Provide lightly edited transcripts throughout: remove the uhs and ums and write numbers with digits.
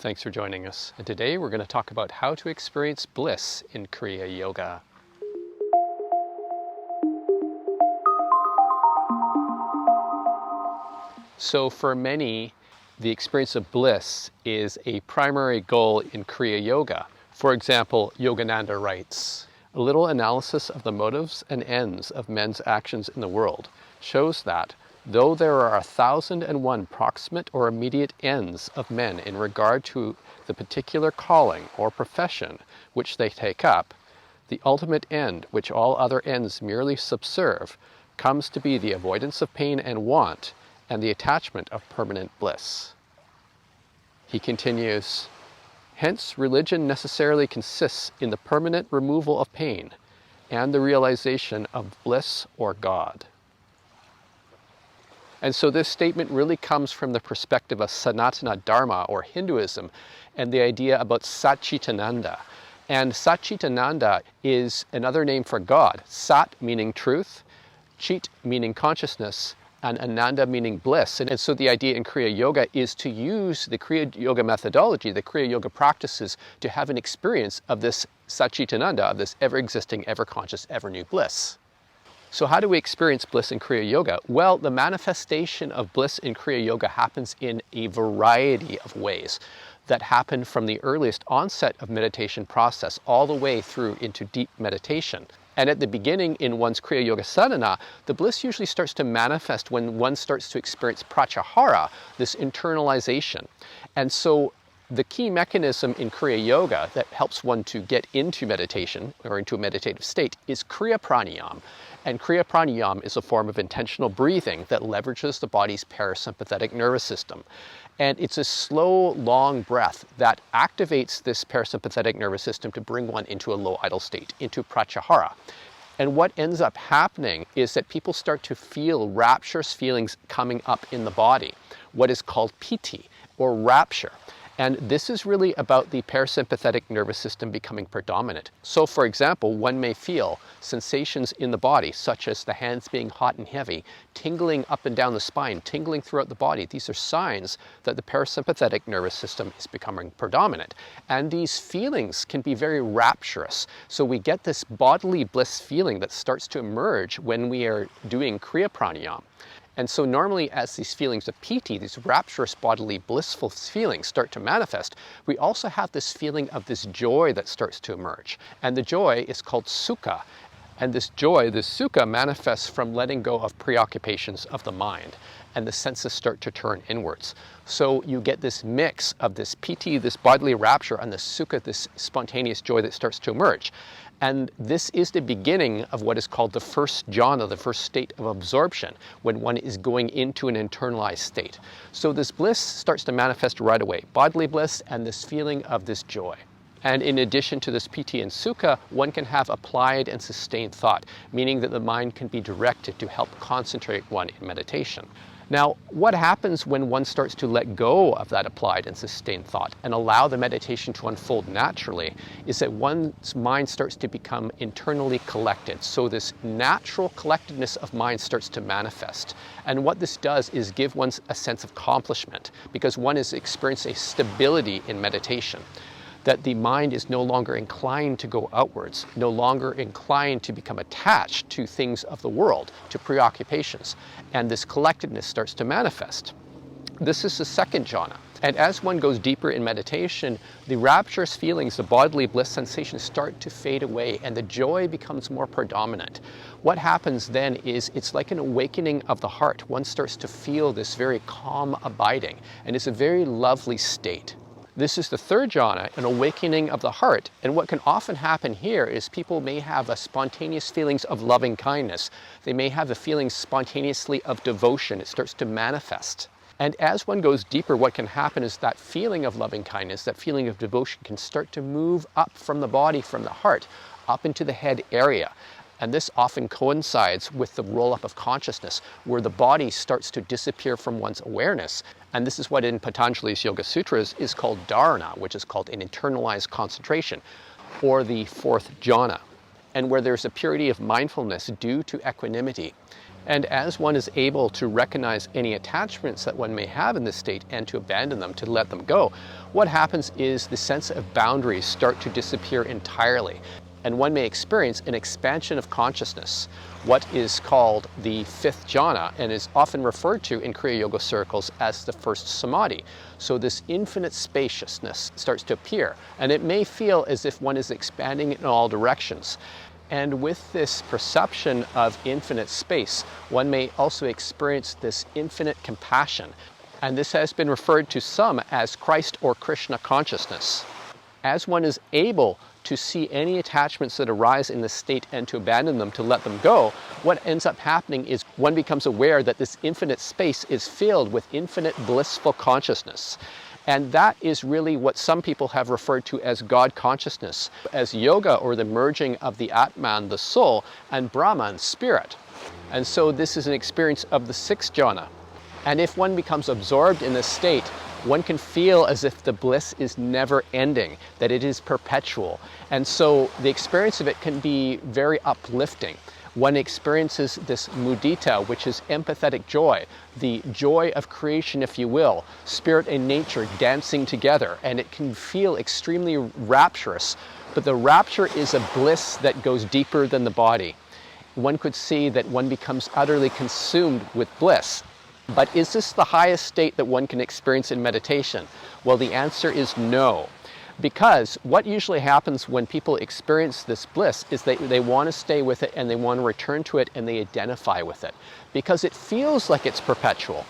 Thanks for joining us. And today we're going to talk about how to experience bliss in Kriya Yoga. So for many, the experience of bliss is a primary goal in Kriya Yoga. For example, Yogananda writes, "A little analysis of the motives and ends of men's actions in the world shows that, though there are 1,001 proximate or immediate ends of men in regard to the particular calling or profession which they take up, the ultimate end, which all other ends merely subserve, comes to be the avoidance of pain and want and the attachment of permanent bliss." He continues, "Hence, religion necessarily consists in the permanent removal of pain and the realization of bliss or God." And so this statement really comes from the perspective of Sanatana Dharma or Hinduism and the idea about Sachi Tananda. And Sachi Tananda is another name for God. Sat meaning truth, Chit meaning consciousness, and Ananda meaning bliss. And so the idea in Kriya Yoga is to use the Kriya Yoga methodology, the Kriya Yoga practices, to have an experience of this Sachi Tananda, of this ever-existing, ever-conscious, ever-new bliss. So how do we experience bliss in Kriya Yoga? Well, the manifestation of bliss in Kriya Yoga happens in a variety of ways that happen from the earliest onset of meditation process all the way through into deep meditation. And at the beginning in one's Kriya Yoga sadhana, the bliss usually starts to manifest when one starts to experience pratyahara, this internalization. And so the key mechanism in Kriya Yoga that helps one to get into meditation or into a meditative state is Kriya Pranayam. And Kriya Pranayam is a form of intentional breathing that leverages the body's parasympathetic nervous system. And it's a slow, long breath that activates this parasympathetic nervous system to bring one into a low idle state, into pratyahara. And what ends up happening is that people start to feel rapturous feelings coming up in the body, what is called piti, or rapture. And this is really about the parasympathetic nervous system becoming predominant. So for example, one may feel sensations in the body, such as the hands being hot and heavy, tingling up and down the spine, tingling throughout the body. These are signs that the parasympathetic nervous system is becoming predominant. And these feelings can be very rapturous. So we get this bodily bliss feeling that starts to emerge when we are doing Kriya Pranayam. And so normally as these feelings of piti, these rapturous bodily blissful feelings start to manifest, we also have this feeling of this joy that starts to emerge. And the joy is called sukha. And this joy, this sukha, manifests from letting go of preoccupations of the mind. And the senses start to turn inwards. So you get this mix of this piti, this bodily rapture, and the sukha, this spontaneous joy that starts to emerge. And this is the beginning of what is called the first jhana, the first state of absorption, when one is going into an internalized state. So this bliss starts to manifest right away, bodily bliss and this feeling of this joy. And in addition to this piti and sukha, one can have applied and sustained thought, meaning that the mind can be directed to help concentrate one in meditation. Now, what happens when one starts to let go of that applied and sustained thought and allow the meditation to unfold naturally is that one's mind starts to become internally collected. So this natural collectedness of mind starts to manifest. And what this does is give one a sense of accomplishment because one is experiencing a stability in meditation. That the mind is no longer inclined to go outwards, no longer inclined to become attached to things of the world, to preoccupations, and this collectedness starts to manifest. This is the second jhana. And as one goes deeper in meditation, the rapturous feelings, the bodily bliss sensations start to fade away and the joy becomes more predominant. What happens then is it's like an awakening of the heart. One starts to feel this very calm abiding, and it's a very lovely state. This is the third jhana, an awakening of the heart. And what can often happen here is people may have a spontaneous feelings of loving kindness. They may have the feelings spontaneously of devotion. It starts to manifest. And as one goes deeper, what can happen is that feeling of loving kindness, that feeling of devotion can start to move up from the body, from the heart, up into the head area. And this often coincides with the roll-up of consciousness, where the body starts to disappear from one's awareness. And this is what in Patanjali's Yoga Sutras is called dharana, which is called an internalized concentration, or the fourth jhana, and where there's a purity of mindfulness due to equanimity. And as one is able to recognize any attachments that one may have in this state and to abandon them, to let them go, what happens is the sense of boundaries start to disappear entirely. And one may experience an expansion of consciousness, what is called the fifth jhana, and is often referred to in Kriya Yoga circles as the first samadhi. So this infinite spaciousness starts to appear, and it may feel as if one is expanding in all directions. And with this perception of infinite space, one may also experience this infinite compassion. And this has been referred to some as Christ or Krishna consciousness. As one is able to see any attachments that arise in this state and to abandon them, to let them go, what ends up happening is one becomes aware that this infinite space is filled with infinite blissful consciousness. And that is really what some people have referred to as God consciousness, as yoga, or the merging of the Atman, the soul, and Brahman, spirit. And so this is an experience of the sixth jhana. And if one becomes absorbed in this state, one can feel as if the bliss is never ending, that it is perpetual. And so the experience of it can be very uplifting. One experiences this mudita, which is empathetic joy, the joy of creation, if you will, spirit and nature dancing together, and it can feel extremely rapturous. But the rapture is a bliss that goes deeper than the body. One could see that one becomes utterly consumed with bliss. But is this the highest state that one can experience in meditation? Well, the answer is no. Because what usually happens when people experience this bliss is they want to stay with it, and they want to return to it, and they identify with it. Because it feels like it's perpetual.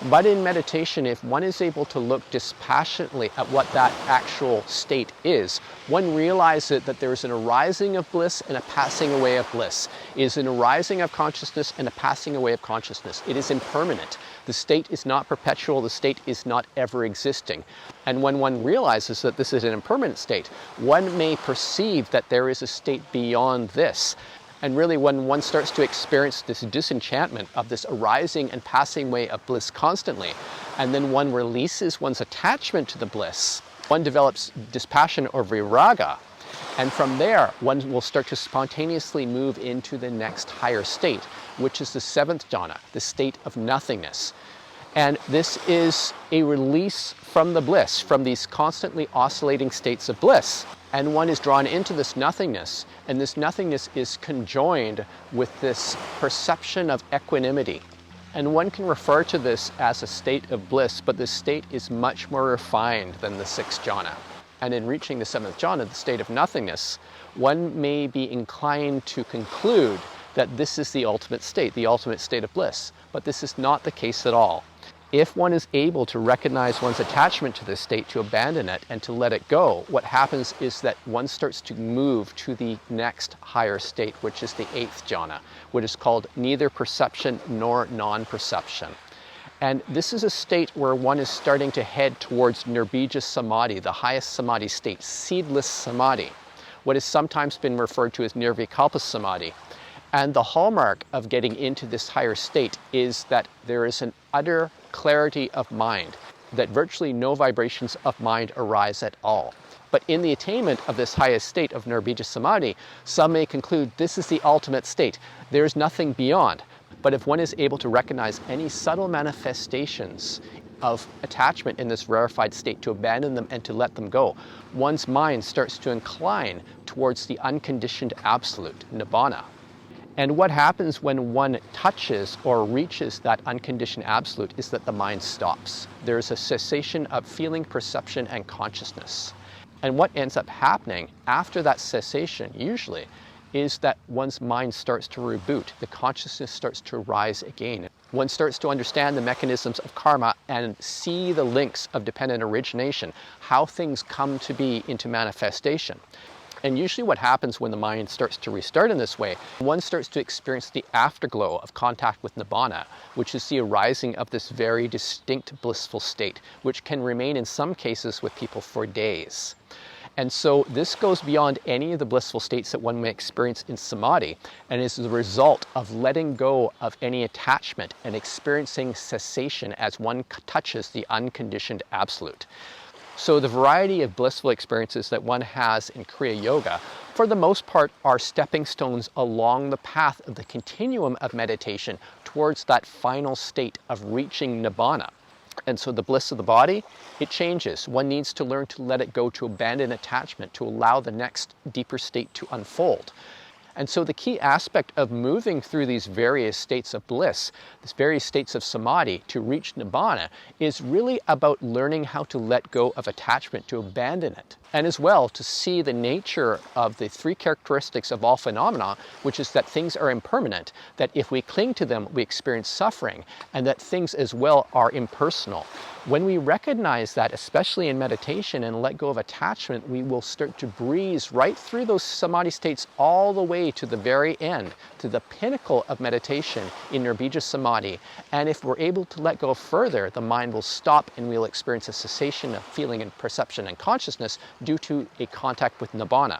But in meditation, if one is able to look dispassionately at what that actual state is, one realizes that there is an arising of bliss and a passing away of bliss. It is an arising of consciousness and a passing away of consciousness. It is impermanent. The state is not perpetual. The state is not ever existing. And when one realizes that this is an impermanent state, one may perceive that there is a state beyond this. And really, when one starts to experience this disenchantment of this arising and passing away of bliss constantly, and then one releases one's attachment to the bliss, one develops dispassion or viraga, and from there, one will start to spontaneously move into the next higher state, which is the seventh jhana, the state of nothingness. And this is a release from the bliss, from these constantly oscillating states of bliss. And one is drawn into this nothingness, and this nothingness is conjoined with this perception of equanimity. And one can refer to this as a state of bliss, but this state is much more refined than the sixth jhana. And in reaching the seventh jhana, the state of nothingness, one may be inclined to conclude that this is the ultimate state of bliss. But this is not the case at all. If one is able to recognize one's attachment to this state, to abandon it, and to let it go, what happens is that one starts to move to the next higher state, which is the eighth jhana, which is called neither perception nor non-perception. And this is a state where one is starting to head towards nirbija samadhi, the highest samadhi state, seedless samadhi, what has sometimes been referred to as nirvikalpa samadhi. And the hallmark of getting into this higher state is that there is an utter clarity of mind, that virtually no vibrations of mind arise at all. But in the attainment of this highest state of nirbija samadhi, some may conclude this is the ultimate state. There's nothing beyond. But if one is able to recognize any subtle manifestations of attachment in this rarefied state, to abandon them and to let them go, one's mind starts to incline towards the unconditioned absolute, nibbana. And what happens when one touches or reaches that unconditioned absolute is that the mind stops. There's a cessation of feeling, perception, and consciousness. And what ends up happening after that cessation, usually, is that one's mind starts to reboot. The consciousness starts to rise again. One starts to understand the mechanisms of karma and see the links of dependent origination, how things come to be into manifestation. And usually what happens when the mind starts to restart in this way, one starts to experience the afterglow of contact with nibbana, which is the arising of this very distinct blissful state, which can remain in some cases with people for days. And so this goes beyond any of the blissful states that one may experience in samadhi, and is the result of letting go of any attachment and experiencing cessation as one touches the unconditioned absolute. So the variety of blissful experiences that one has in Kriya Yoga, for the most part, are stepping stones along the path of the continuum of meditation towards that final state of reaching nibbana. And so the bliss of the body, it changes. One needs to learn to let it go, to abandon attachment, to allow the next deeper state to unfold. And so the key aspect of moving through these various states of bliss, these various states of samadhi to reach nibbana, is really about learning how to let go of attachment, to abandon it. And as well, to see the nature of the three characteristics of all phenomena, which is that things are impermanent, that if we cling to them, we experience suffering, and that things as well are impersonal. When we recognize that, especially in meditation, and let go of attachment, we will start to breeze right through those samadhi states all the way to the very end, to the pinnacle of meditation in Nirbija Samadhi. And if we're able to let go further, the mind will stop and we'll experience a cessation of feeling and perception and consciousness due to a contact with nibbana.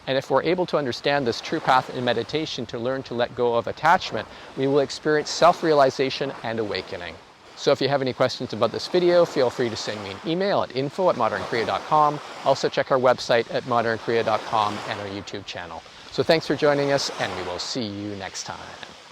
And if we're able to understand this true path in meditation to learn to let go of attachment, we will experience self-realization and awakening. So if you have any questions about this video, feel free to send me an email at info@modernkriya.com. Also check our website at modernkriya.com and our YouTube channel. So thanks for joining us, and we will see you next time.